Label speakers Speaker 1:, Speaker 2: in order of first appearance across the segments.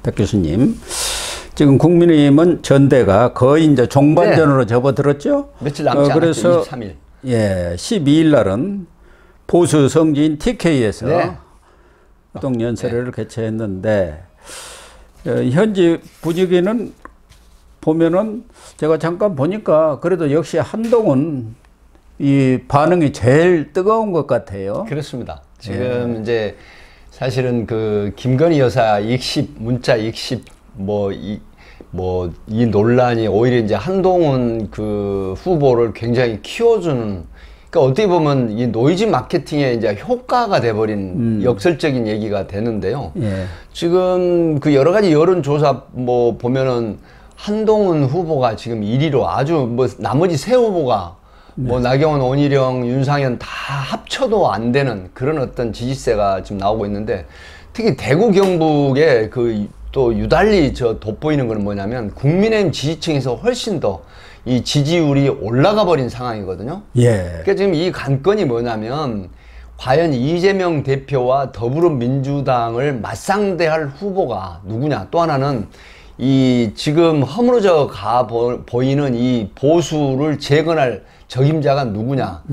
Speaker 1: 백 교수님. 지금 국민의힘은 전대가 거의 이제 종반전으로 접어들었죠.
Speaker 2: 며칠 남지 않았죠. 23일.
Speaker 1: 예, 12일 날은 보수 성지인 TK에서 합동 연설회를 개최했는데 현지 분위기는 보면은 제가 잠깐 보니까 그래도 역시 한동훈 이 반응이 제일 뜨거운 것 같아요.
Speaker 2: 그렇습니다. 지금 이제 사실은 그 김건희 여사 익십 문자 익십 이 논란이 오히려 이제 한동훈 그 후보를 굉장히 키워주는, 그러니까 어떻게 보면 이 노이즈 마케팅의 이제 효과가 돼버린 역설적인 얘기가 되는데요. 지금 그 여러 가지 여론조사 뭐 보면은 한동훈 후보가 지금 1위로 아주 뭐 나머지 세 후보가 뭐 나경원, 원희룡, 윤상현 다 합쳐도 안 되는 그런 어떤 지지세가 지금 나오고 있는데, 특히 대구 경북에 그 또 유달리 돋보이는 건 뭐냐면 국민의힘 지지층에서 훨씬 더 이 지지율이 올라가 버린 상황이거든요. 그러니까 지금 이 관건이 뭐냐면 과연 이재명 대표와 더불어민주당을 맞상대할 후보가 누구냐, 또 하나는 이 지금 허물어져 보이는 이 보수를 재건할 적임자가 누구냐.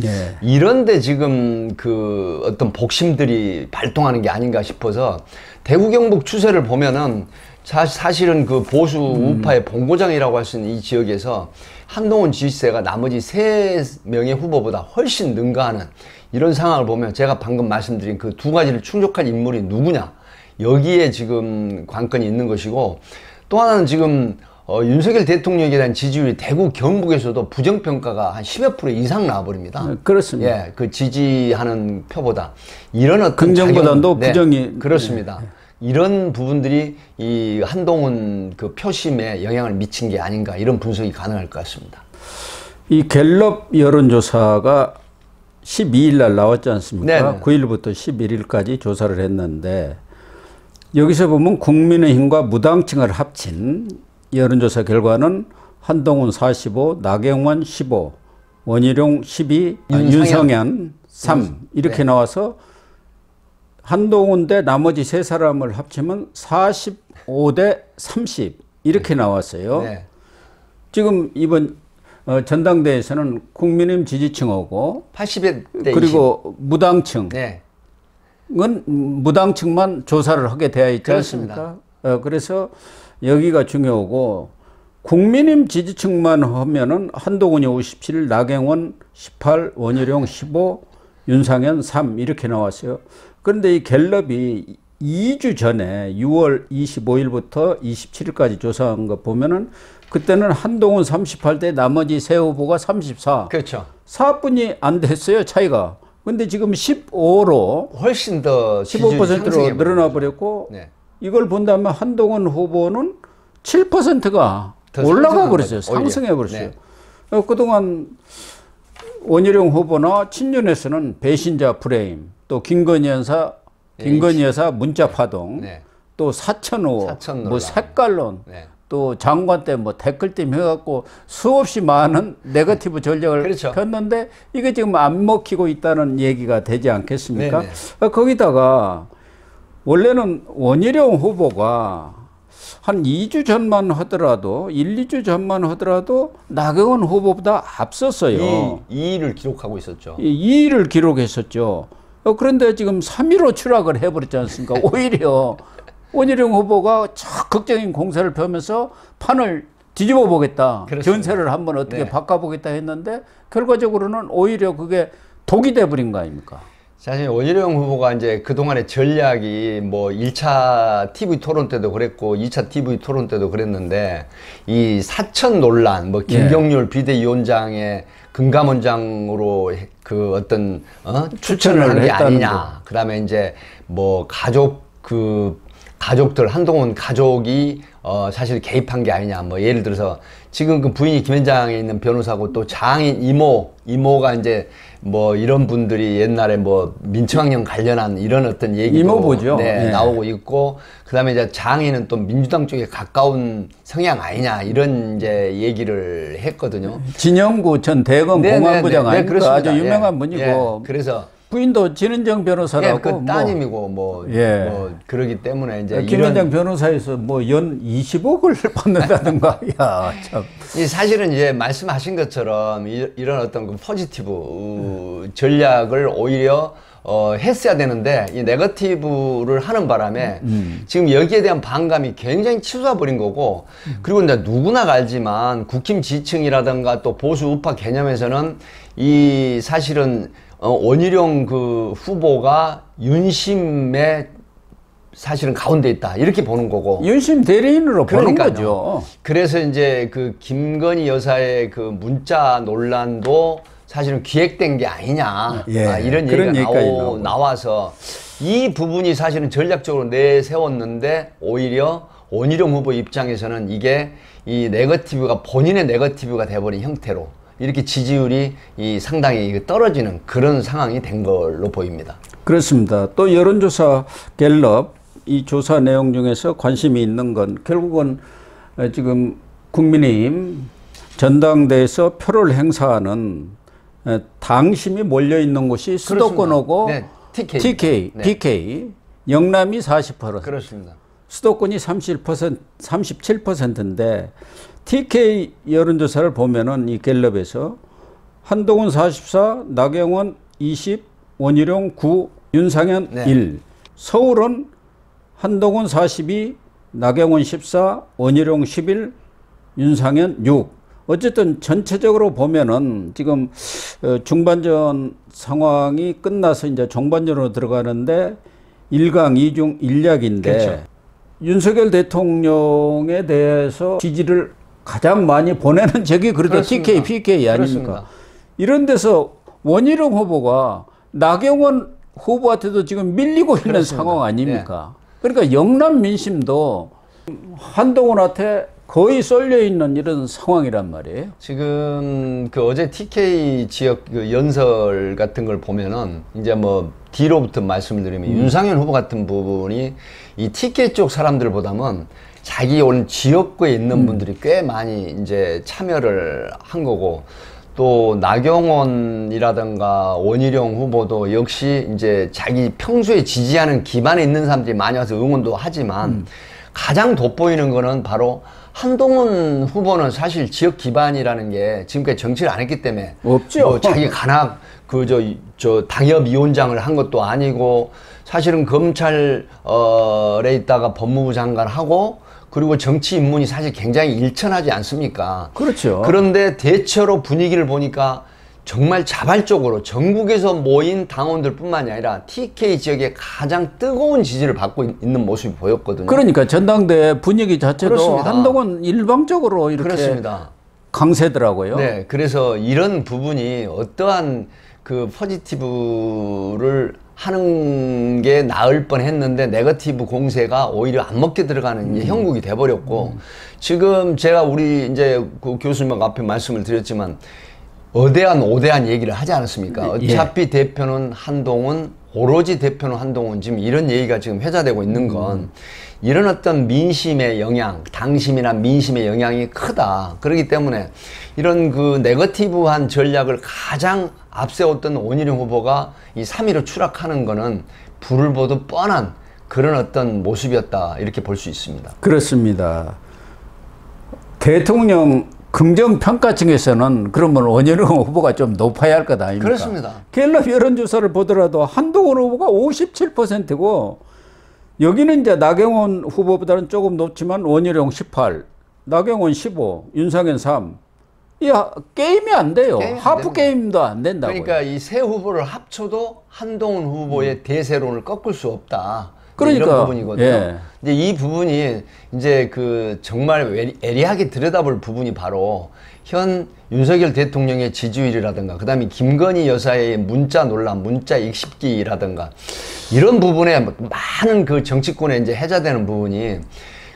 Speaker 2: 이런데 지금 그 어떤 복심들이 발동하는 게 아닌가 싶어서, 대구 경북 추세를 보면은 사실은 그 보수 우파의 본고장이라고 할 수 있는 이 지역에서 한동훈 지지세가 나머지 세 명의 후보보다 훨씬 능가하는 이런 상황을 보면, 제가 방금 말씀드린 그 두 가지를 충족한 인물이 누구냐, 여기에 지금 관건이 있는 것이고, 또 하나는 지금 윤석열 대통령에 대한 지지율이 대구 경북에서도 부정평가가 한 10여 % 이상 나와버립니다.
Speaker 1: 그렇습니다.
Speaker 2: 그 지지하는 표보다. 이런 어떤
Speaker 1: 긍정보다도 부정이.
Speaker 2: 그렇습니다. 이런 부분들이 이 한동훈 그 표심에 영향을 미친 게 아닌가, 이런 분석이 가능할 것 같습니다.
Speaker 1: 이 갤럽 여론조사가 12일 날 나왔지 않습니까? 9일부터 11일까지 조사를 했는데, 여기서 보면 국민의힘과 무당층을 합친 여론조사 결과는 한동훈 45, 나경원 15, 원희룡 12, 윤성현 3 이렇게 나와서 한동훈 대 나머지 세 사람을 합치면 45 대 30 이렇게 나왔어요. 지금 이번 전당대회에서는 국민의힘 지지층하고
Speaker 2: 80대
Speaker 1: 그리고 무당층 은 무당층만 조사를 하게 되어 있지 않습니까? 그래서 여기가 중요하고, 국민의힘 지지층만 하면은 한동훈이 57, 나경원 18, 원희룡 15, 윤상현 3 이렇게 나왔어요. 그런데 이 갤럽이 2주 전에 6월 25일부터 27일까지 조사한 거 보면은 그때는 한동훈 38대 나머지 세 후보가 34.
Speaker 2: 그렇죠.
Speaker 1: 4분이 안 됐어요, 차이가. 근데 지금 15로
Speaker 2: 훨씬 더
Speaker 1: 15%로 늘어나 버렸고, 이걸 본다면 한동훈 후보는 7%가 올라가 버렸어요. 상승해 버렸어요. 그동안 원희룡 후보나 친윤에서는 배신자 프레임, 또 김건희 여사 문자 파동, 또 사천호, 뭐 색깔론, 또 장관 때 뭐 댓글팀 해갖고 수없이 많은 네거티브 전략을 폈는데, 이게 지금 안 먹히고 있다는 얘기가 되지 않겠습니까? 거기다가 원래는 원희룡 후보가 한 2주 전만 하더라도, 2주 전만 하더라도 나경원 후보보다 앞섰어요.
Speaker 2: 2위를 기록하고 있었죠.
Speaker 1: 2위를 기록했었죠. 그런데 지금 3위로 추락을 해버렸지 않습니까? 오히려 원희룡 후보가 적극적인 공세를 펴면서 판을 뒤집어 보겠다. 전세를 한번 어떻게 바꿔보겠다 했는데, 결과적으로는 오히려 그게 독이 돼버린 거 아닙니까?
Speaker 2: 사실 원희룡 후보가 이제 그동안의 전략이 뭐 1차 TV 토론 때도 그랬고 2차 TV 토론 때도 그랬는데, 이 사천 논란, 뭐 김경률 비대위원장의 금감원장으로 그 어떤 추천을 한 게 아니냐, 그 다음에 이제 뭐 가족들, 한동훈 가족이 사실 개입한 게 아니냐, 뭐 예를 들어서 지금 그 부인이 김현장에 있는 변호사고, 또 장인 이모가 이제 뭐 이런 분들이 옛날에 뭐 민청학령 관련한 이런 어떤 얘기도
Speaker 1: 이모부죠.
Speaker 2: 나오고 있고, 그다음에 이제 장인은 또 민주당 쪽에 가까운 성향 아니냐, 이런 이제 얘기를 했거든요.
Speaker 1: 진영구 전 대검 공안부장 아닙니까? 아주 유명한 분이고.
Speaker 2: 그래서
Speaker 1: 부인도 진은정 변호사라고.
Speaker 2: 예, 그 따님이고 뭐 그러기 때문에 이제
Speaker 1: 김현장 변호사에서 뭐 연 20억을 받는다든가. 야, 참.
Speaker 2: 사실은 이제 말씀하신 것처럼 이런 어떤 그 포지티브 전략을 오히려 했어야 되는데 이 네거티브를 하는 바람에 지금 여기에 대한 반감이 굉장히 치솟아 버린 거고, 그리고 이제 누구나 알지만 국힘 지층이라든가 또 보수 우파 개념에서는 이 사실은 원희룡 그 후보가 윤심의 사실은 가운데 있다 이렇게 보는 거고,
Speaker 1: 윤심 대리인으로 보는 거죠.
Speaker 2: 그래서 이제 그 김건희 여사의 그 문자 논란도 사실은 기획된 게 아니냐, 이런 얘기가 나와서 이 부분이 사실은 전략적으로 내세웠는데 오히려 원희룡 후보 입장에서는 이게 이 네거티브가 본인의 네거티브가 돼버린 형태로 이렇게 지지율이 상당히 떨어지는 그런 상황이 된 걸로 보입니다.
Speaker 1: 그렇습니다. 또 여론조사 갤럽 이 조사 내용 중에서 관심이 있는 건 결국은 지금 국민의힘 전당대에서 표를 행사하는 당심이 몰려 있는 곳이 수도권하고 TK, BK, 영남이 40%.
Speaker 2: 그렇습니다.
Speaker 1: 수도권이 37%인데 TK 여론조사를 보면은 이 갤럽에서 한동훈 44, 나경원 20, 원희룡 9, 윤상현 1. 서울은 한동훈 42, 나경원 14, 원희룡 11, 윤상현 6. 어쨌든 전체적으로 보면은 지금 중반전 상황이 끝나서 이제 종반전으로 들어가는데 1강 2중 1약인데 그렇죠. 윤석열 대통령에 대해서 지지를 가장 많이 보내는 적이 그래도 TK, BK 아닙니까? 그렇습니다. 이런 데서 원희룡 후보가 나경원 후보한테도 지금 밀리고 있는 상황 아닙니까? 그러니까 영남 민심도 한동훈한테 거의 쏠려 있는 이런 상황이란 말이에요.
Speaker 2: 지금 그 어제 TK 지역 그 연설 같은 걸 보면은 이제 뭐 뒤로부터 말씀드리면 윤상현 후보 같은 부분이 이 TK 쪽 사람들보다는 자기 온 지역구에 있는 분들이 꽤 많이 이제 참여를 한 거고, 또 나경원이라든가 원희룡 후보도 역시 이제 자기 평소에 지지하는 기반에 있는 사람들이 많이 와서 응원도 하지만 가장 돋보이는 거는 바로 한동훈 후보는 사실 지역 기반이라는 게 지금까지 정치를 안 했기 때문에
Speaker 1: 없죠.
Speaker 2: 뭐 자기 간악 저 당협위원장을 한 것도 아니고 사실은 검찰에 있다가 법무부 장관 하고 그리고 정치 입문이 사실 굉장히 일천하지 않습니까?
Speaker 1: 그렇죠.
Speaker 2: 그런데 대체로 분위기를 보니까 정말 자발적으로 전국에서 모인 당원들 뿐만이 아니라 TK 지역에 가장 뜨거운 지지를 받고 있는 모습이 보였거든요.
Speaker 1: 그러니까 전당대 분위기 자체도
Speaker 2: 그렇습니다.
Speaker 1: 한동훈 일방적으로 이렇게
Speaker 2: 그렇습니다.
Speaker 1: 강세더라고요.
Speaker 2: 네, 그래서 이런 부분이 어떠한 그 포지티브를 하는 게 나을 뻔 했는데 네거티브 공세가 오히려 안 먹게 들어가는 이제 형국이 돼버렸고, 지금 제가 우리 이제 그 교수님 앞에 말씀을 드렸지만 오대한 얘기를 하지 않았습니까? 어차피 대표는 한동훈, 오로지 대표는 한동훈, 지금 이런 얘기가 지금 회자되고 있는 건 이런 어떤 민심의 영향, 당심이나 민심의 영향이 크다. 그렇기 때문에 이런 그 네거티브한 전략을 가장 앞세웠던 원희룡 후보가 이 3위로 추락하는 거는 불을 보듯 뻔한 그런 어떤 모습이었다. 이렇게 볼 수 있습니다.
Speaker 1: 그렇습니다. 대통령 긍정평가층에서는 그러면 원희룡 후보가 좀 높아야 할 것 아닙니까?
Speaker 2: 그렇습니다.
Speaker 1: 갤럽 여론조사를 보더라도 한동훈 후보가 57%고 여기는 이제 나경원 후보보다는 조금 높지만 원희룡 18, 나경원 15, 윤상현 3. 이 게임이 안 돼요. 하프 게임도 안 된다고요.
Speaker 2: 그러니까 이 세 후보를 합쳐도 한동훈 후보의 대세론을 꺾을 수 없다.
Speaker 1: 그러니까
Speaker 2: 이런 부분이거든요. 이제 이 부분이 이제 그 정말 예리하게 들여다볼 부분이 바로 현 윤석열 대통령의 지지율이라든가 그다음에 김건희 여사의 문자 논란, 문자 익십기라든가 이런 부분에 많은 그 정치권에 이제 해자되는 부분이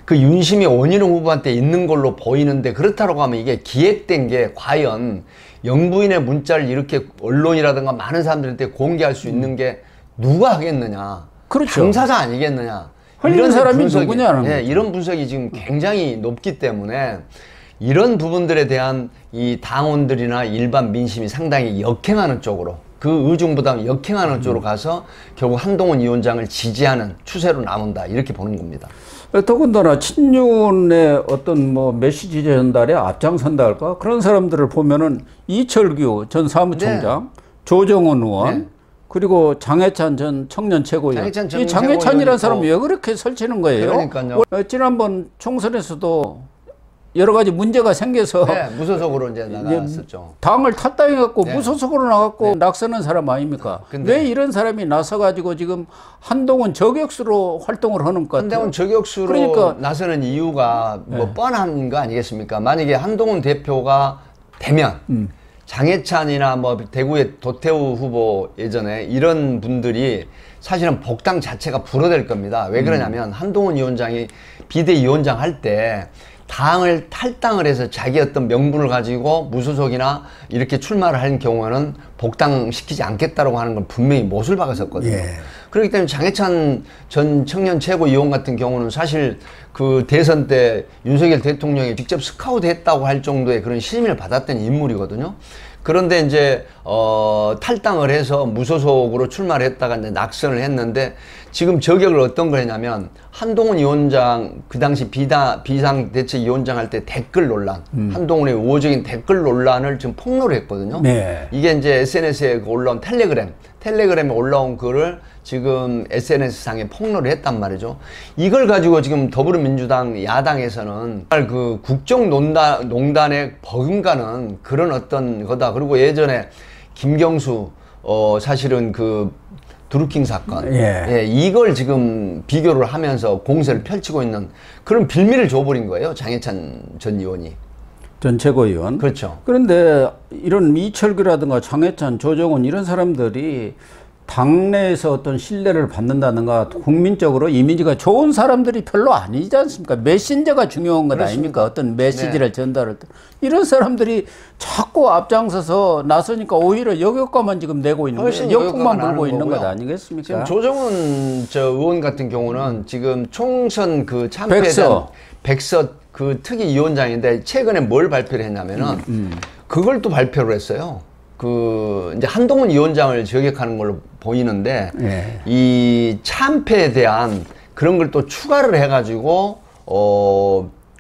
Speaker 2: 그 윤심이 원희룡 후보한테 있는 걸로 보이는데, 그렇다고 하면 이게 기획된 게 과연 영부인의 문자를 이렇게 언론이라든가 많은 사람들한테 공개할 수 있는 게 누가 하겠느냐?
Speaker 1: 그렇죠.
Speaker 2: 당사자 아니겠느냐?
Speaker 1: 이런 사람이 누구냐는 거죠.
Speaker 2: 이런 분석이 지금 굉장히 높기 때문에 이런 부분들에 대한 이 당원들이나 일반 민심이 상당히 역행하는 쪽으로 그 의중보다 역행하는 쪽으로 가서 결국 한동훈 위원장을 지지하는 추세로 남은다 이렇게 보는 겁니다.
Speaker 1: 더군다나 친윤의 어떤 뭐 메시지 전달에 앞장선다 할까 그런 사람들을 보면은 이철규 전 사무총장, 네. 조정원 의원, 네. 그리고 장해찬 전 청년 최고위원. 이 장해찬이라는 사람은 왜 그렇게 설치는 거예요?
Speaker 2: 그러니까요.
Speaker 1: 지난번 총선에서도 여러 가지 문제가 생겨서
Speaker 2: 네, 무소속으로 이제 나갔었죠.
Speaker 1: 당을 탈당해갖고 네. 무소속으로 나갔고 네. 낙선한 사람 아닙니까? 왜 이런 사람이 나서가지고 지금 한동훈 저격수로 활동을 하는 것 같아요?
Speaker 2: 한동훈 저격수로 그러니까, 나서는 이유가 뭐 네. 뻔한 거 아니겠습니까? 만약에 한동훈 대표가 되면 장해찬이나 뭐 대구의 도태우 후보 예전에 이런 분들이 사실은 복당 자체가 불어될 겁니다. 왜 그러냐면 한동훈 위원장이 비대위원장 할 때 당을 탈당을 해서 자기 어떤 명분을 가지고 무소속이나 이렇게 출마를 하는 경우에는 복당시키지 않겠다라고 하는 건 분명히 못을 박았었거든요. 예. 그렇기 때문에 장해찬 전 청년 최고위원 같은 경우는 사실 그 대선 때 윤석열 대통령이 직접 스카우트 했다고 할 정도의 그런 신임을 받았던 인물이거든요. 그런데 이제 탈당을 해서 무소속으로 출마를 했다가 이제 낙선을 했는데 지금 저격을 어떤 거냐면 한동훈 위원장 그 당시 비상대책위원장 할 때 댓글 논란, 한동훈의 우호적인 댓글 논란을 지금 폭로를 했거든요. 네. 이게 이제 SNS에 올라온 텔레그램에 올라온 글을 지금 SNS상에 폭로를 했단 말이죠. 이걸 가지고 지금 더불어민주당 야당에서는 그 국정농단에 버금가는 그런 어떤 거다. 그리고 예전에 김경수 사실은 그 드루킹 사건 예, 이걸 지금 비교를 하면서 공세를 펼치고 있는 그런 빌미를 줘버린 거예요. 장해찬 전 의원이.
Speaker 1: 전 최고위원.
Speaker 2: 그렇죠.
Speaker 1: 그런데 이런 이철규라든가 장해찬, 조정훈 이런 사람들이 당내에서 어떤 신뢰를 받는다든가 국민적으로 이미지가 좋은 사람들이 별로 아니지 않습니까? 메신저가 중요한 것 아닙니까? 어떤 메시지를 네. 전달할 때. 이런 사람들이 자꾸 앞장서서 나서니까 오히려 역효과만 지금 내고 있는 거예요. 역풍만 불고 있는 것 아니겠습니까?
Speaker 2: 지금 조정훈 의원 같은 경우는 지금 총선 그 참패에 대한 백서 그 특위위원장인데 최근에 뭘 발표를 했냐면은 그걸 또 발표를 했어요. 그 이제 한동훈 위원장을 저격하는 걸로 보이는데 네. 이 참패에 대한 그런 걸 또 추가를 해가지고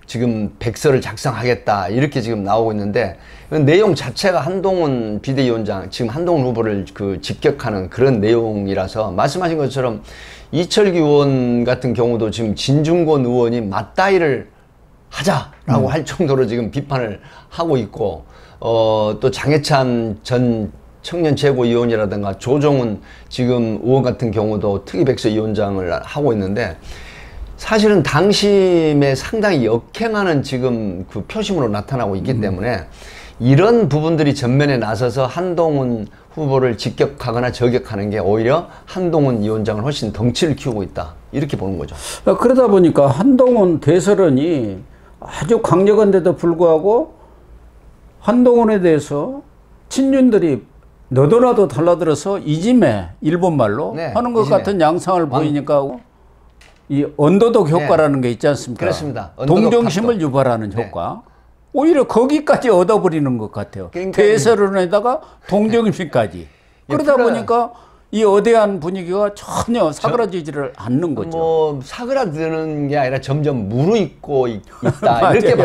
Speaker 2: 지금 백서를 작성하겠다 이렇게 지금 나오고 있는데 그 내용 자체가 한동훈 비대위원장 지금 한동훈 후보를 그 직격하는 그런 내용이라서 말씀하신 것처럼 이철규 의원 같은 경우도 지금 진중권 의원이 맞다이를 하자라고 할 정도로 지금 비판을 하고 있고 또 장해찬 전 청년 최고위원이라든가 조정훈 지금 의원 같은 경우도 특위백서위원장을 하고 있는데 사실은 당심에 상당히 역행하는 지금 그 표심으로 나타나고 있기 때문에 이런 부분들이 전면에 나서서 한동훈 후보를 직격하거나 저격하는 게 오히려 한동훈 위원장을 훨씬 덩치를 키우고 있다 이렇게 보는 거죠.
Speaker 1: 그러다 보니까 한동훈 대설론이 아주 강력한데도 불구하고 한동훈에 대해서 친윤들이 너도나도 달라들어서 이짐에 일본말로 네, 하는 것 같은 양상을 보이니까 이 언더독 효과라는 게 있지 않습니까?
Speaker 2: 그렇습니다.
Speaker 1: 동정심을 유발하는 효과. 오히려 거기까지 얻어버리는 것 같아요. 그러니까 대세론에다가 동정심까지. 그러다 보니까 이 어대한 분위기가 전혀 사그라지지를 않는 거죠.
Speaker 2: 뭐 사그라드는 게 아니라 점점 무르익고 있다 이렇게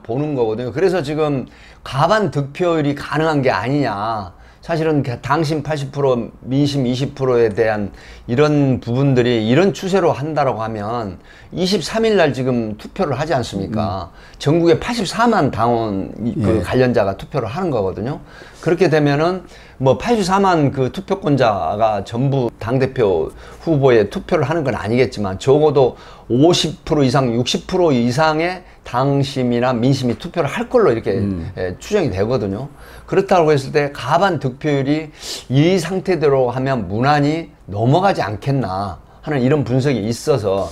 Speaker 2: 보는 거거든요. 그래서 지금 과반 득표율이 가능한 게 아니냐. 사실은 당심 80% 민심 20%에 대한 이런 부분들이 이런 추세로 한다라고 하면 23일 날 지금 투표를 하지 않습니까? 전국에 84만 당원 그 관련자가 투표를 하는 거거든요. 그렇게 되면은 뭐 84만 그 투표권자가 전부 당대표 후보에 투표를 하는 건 아니겠지만 적어도 50% 이상 60% 이상의 당심이나 민심이 투표를 할 걸로 이렇게 추정이 되거든요. 그렇다고 했을 때 과반 득표율이 이 상태대로 하면 무난히 넘어가지 않겠나 하는 이런 분석이 있어서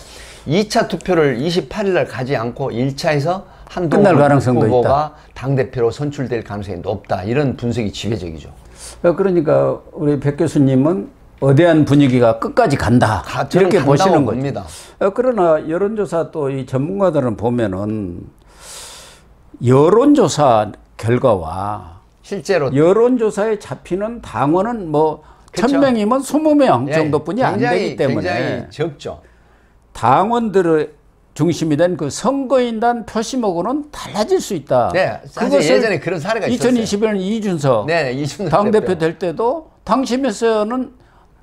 Speaker 2: 2차 투표를 28일 날 가지 않고 1차에서 한동훈 후보가 당대표로 선출될 가능성이 높다. 이런 분석이 지배적이죠.
Speaker 1: 그러니까 우리 백 교수님은 어대한 분위기가 끝까지 간다. 이렇게 보시는 겁니다. 그러나 여론조사 또 이 전문가들은 보면은 여론조사 결과와
Speaker 2: 실제로
Speaker 1: 여론조사에 잡히는 당원은 뭐
Speaker 2: 그쵸.
Speaker 1: 1000명이면 20명
Speaker 2: 예,
Speaker 1: 정도뿐이 안 되기 때문에
Speaker 2: 굉장히 적죠.
Speaker 1: 당원들의 중심이 된 그 선거인단 표심하고는 달라질 수 있다.
Speaker 2: 네, 사실 예전에 그런 사례가 있었어요.
Speaker 1: 2021년 이준석
Speaker 2: 네, 이준석
Speaker 1: 당대표 될 때도 당심에서는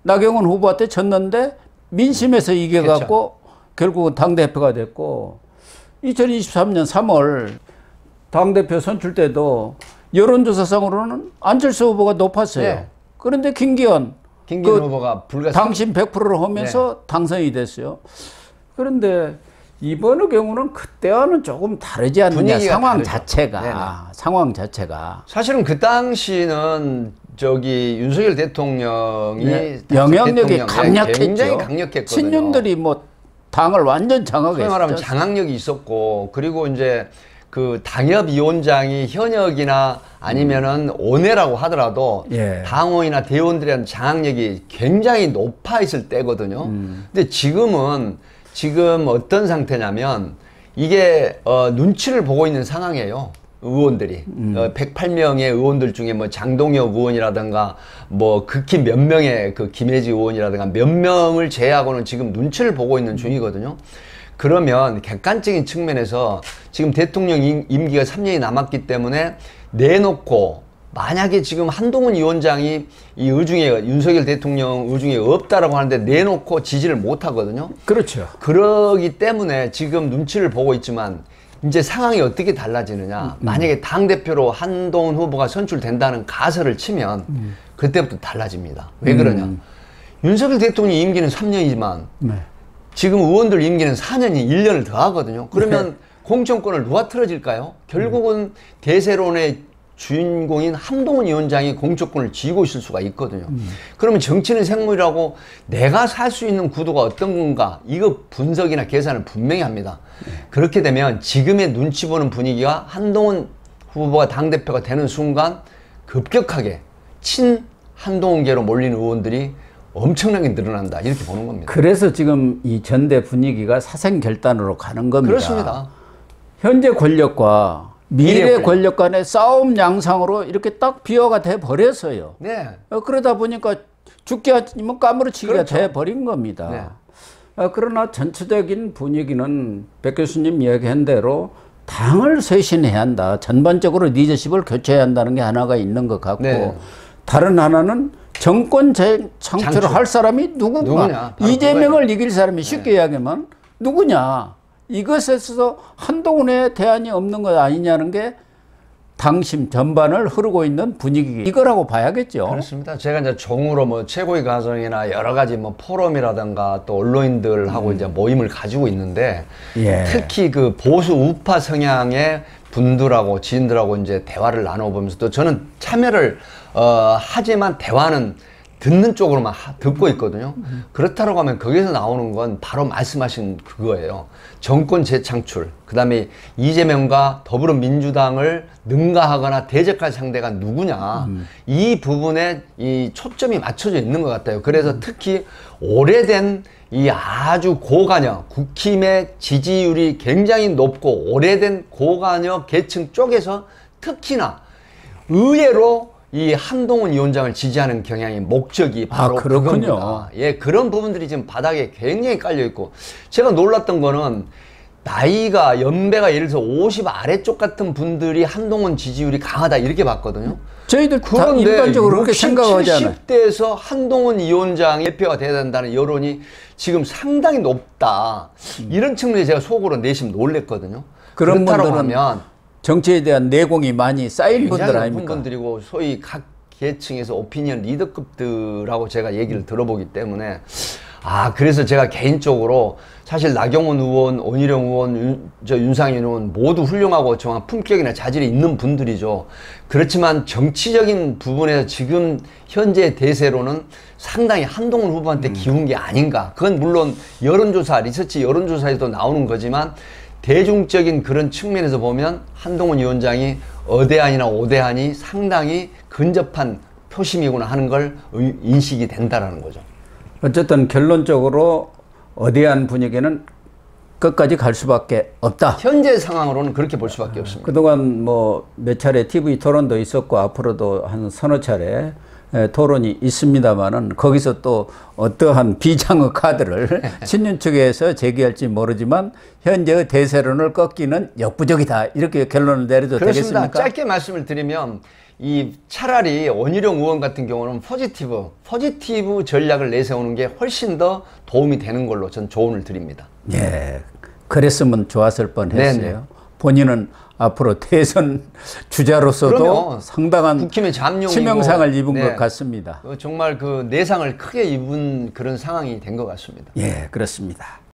Speaker 1: 나경원 후보한테 졌는데 민심에서 이겨갖고 결국은 당대표가 됐고 2023년 3월 당대표 선출 때도 여론조사상으로는 안철수 후보가 높았어요.
Speaker 2: 네.
Speaker 1: 그런데 김기현
Speaker 2: 후보가
Speaker 1: 당심 100%를 하면서 당선이 됐어요. 그런데 이번의 경우는 그때와는 조금 다르지 않느냐. 상황 자체가. 상황 자체가.
Speaker 2: 사실은 그 당시는 저기 윤석열 대통령이
Speaker 1: 영향력이 강력했죠.
Speaker 2: 굉장히 강력했거든요.
Speaker 1: 친윤들이 뭐 당을 완전 장악했죠.
Speaker 2: 말하면 장악력이 있었고, 그리고 이제 그 당협위원장이 현역이나 아니면은 원외라고 하더라도 당원이나 대원들의 장악력이 굉장히 높아 있을 때거든요. 근데 지금 어떤 상태냐면 이게 눈치를 보고 있는 상황이에요. 의원들이 108명의 의원들 중에 뭐 장동혁 의원이라든가 뭐 극히 몇 명의 그 김혜지 의원이라든가 몇 명을 제외하고는 지금 눈치를 보고 있는 중이거든요. 그러면 객관적인 측면에서 지금 대통령 임기가 3년이 남았기 때문에 내놓고 만약에 지금 한동훈 위원장이 이 의중에 윤석열 대통령 의중에 없다라고 하는데 내놓고 지지를 못 하거든요.
Speaker 1: 그렇죠.
Speaker 2: 그러기 때문에 지금 눈치를 보고 있지만 이제 상황이 어떻게 달라지느냐. 만약에 당대표로 한동훈 후보가 선출된다는 가설을 치면 그때부터 달라집니다. 왜 그러냐. 윤석열 대통령 임기는 3년이지만 지금 의원들 임기는 4년이 1년을 더 하거든요. 그러면 공천권을 누가 틀어질까요? 결국은 대세론의 주인공인 한동훈 위원장이 공천권을 쥐고 있을 수가 있거든요. 그러면 정치는 생물이라고 내가 살 수 있는 구도가 어떤 건가, 이거 분석이나 계산을 분명히 합니다. 그렇게 되면 지금의 눈치 보는 분위기가 한동훈 후보가 당대표가 되는 순간 급격하게 친 한동훈계로 몰리는 의원들이 엄청나게 늘어난다, 이렇게 보는 겁니다.
Speaker 1: 그래서 지금 이 전대 분위기가 사생결단으로 가는 겁니다.
Speaker 2: 그렇습니다.
Speaker 1: 현재 권력과 미래 권력 간의 싸움 양상으로 이렇게 딱 비화가 돼 버렸어요.
Speaker 2: 네.
Speaker 1: 그러다 보니까 죽기 아니면 까무러치기가 돼 버린 겁니다.
Speaker 2: 네.
Speaker 1: 그러나 전체적인 분위기는 백 교수님 이야기한 대로 당을 쇄신해야 한다. 전반적으로 리더십을 교체해야 한다는 게 하나가 있는 것 같고, 다른 하나는 정권 창출을 할 사람이 누구냐. 이재명을 이길 사람이 쉽게 이야기하면 누구냐. 이것에 있어서 한동훈의 대안이 없는 것 아니냐는 게 당심 전반을 흐르고 있는 분위기, 이거라고 봐야겠죠.
Speaker 2: 그렇습니다. 제가 이제 종으로 뭐 최고의 가정이나 여러 가지 뭐 포럼이라든가 또 언론인들하고 이제 모임을 가지고 있는데, 특히 그 보수 우파 성향의 분들하고 지인들하고 이제 대화를 나눠보면서, 또 저는 참여를 하지만 대화는 듣는 쪽으로만 듣고 있거든요. 그렇다고 하면 거기서 나오는 건 바로 말씀하신 그거예요. 정권 재창출, 그 다음에 이재명과 더불어민주당을 능가하거나 대적할 상대가 누구냐, 이 부분에 이 초점이 맞춰져 있는 것 같아요. 그래서 특히 오래된 이 아주 고관여, 국힘의 지지율이 굉장히 높고 오래된 고관여 계층 쪽에서 특히나 의외로 이 한동훈 위원장을 지지하는 경향이 목적이 바로 그겁니다. 그런 부분들이 지금 바닥에 굉장히 깔려 있고, 제가 놀랐던 거는 나이가 연배가 예를 들어서 50 아래쪽 같은 분들이 한동훈 지지율이 강하다, 이렇게 봤거든요.
Speaker 1: 저희들 다 일반적으로 그렇게 생각하지 않아요.
Speaker 2: 70대에서 한동훈 위원장이 대표가 돼야 된다는 여론이 지금 상당히 높다, 이런 측면에 제가 속으로 내심 놀랬거든요.
Speaker 1: 그런
Speaker 2: 그렇다고 하면
Speaker 1: 정치에 대한 내공이 많이 쌓인 분들 아닙니까?
Speaker 2: 분들이고 소위 각 계층에서 오피니언 리더급들하고 제가 얘기를 들어보기 때문에, 그래서 제가 개인적으로 사실 나경원 의원, 원희룡 의원, 윤상현 의원 모두 훌륭하고 정말 품격이나 자질이 있는 분들이죠. 그렇지만 정치적인 부분에서 지금 현재 대세로는 상당히 한동훈 후보한테 기운 게 아닌가. 그건 물론 여론조사, 리서치 여론조사에도 나오는 거지만 대중적인 그런 측면에서 보면 한동훈 위원장이 어대안이나 오대안이 상당히 근접한 표심이구나 하는 걸 인식이 된다라는 거죠.
Speaker 1: 어쨌든 결론적으로 어대안 분위기는 끝까지 갈 수밖에 없다.
Speaker 2: 현재 상황으로는 그렇게 볼 수밖에 없습니다.
Speaker 1: 그동안 뭐 몇 차례 TV 토론도 있었고 앞으로도 한 서너 차례 토론이 있습니다만은 거기서 또 어떠한 비장의 카드를 친윤 측에서 제기할지 모르지만 현재의 대세론을 꺾기는 역부족이다. 이렇게 결론을 내려도
Speaker 2: 그렇습니다.
Speaker 1: 되겠습니까?
Speaker 2: 짧게 말씀을 드리면 이 차라리 원희룡 의원 같은 경우는 포지티브 전략을 내세우는 게 훨씬 더 도움이 되는 걸로 전 조언을 드립니다.
Speaker 1: 예, 그랬으면 좋았을 뻔했어요.
Speaker 2: 네네.
Speaker 1: 본인은 앞으로 대선 주자로서도
Speaker 2: 그럼요.
Speaker 1: 상당한
Speaker 2: 국힘의 잠룡이고,
Speaker 1: 치명상을 입은
Speaker 2: 네.
Speaker 1: 것 같습니다.
Speaker 2: 정말 그 내상을 크게 입은 그런 상황이 된 것 같습니다.
Speaker 1: 예, 그렇습니다.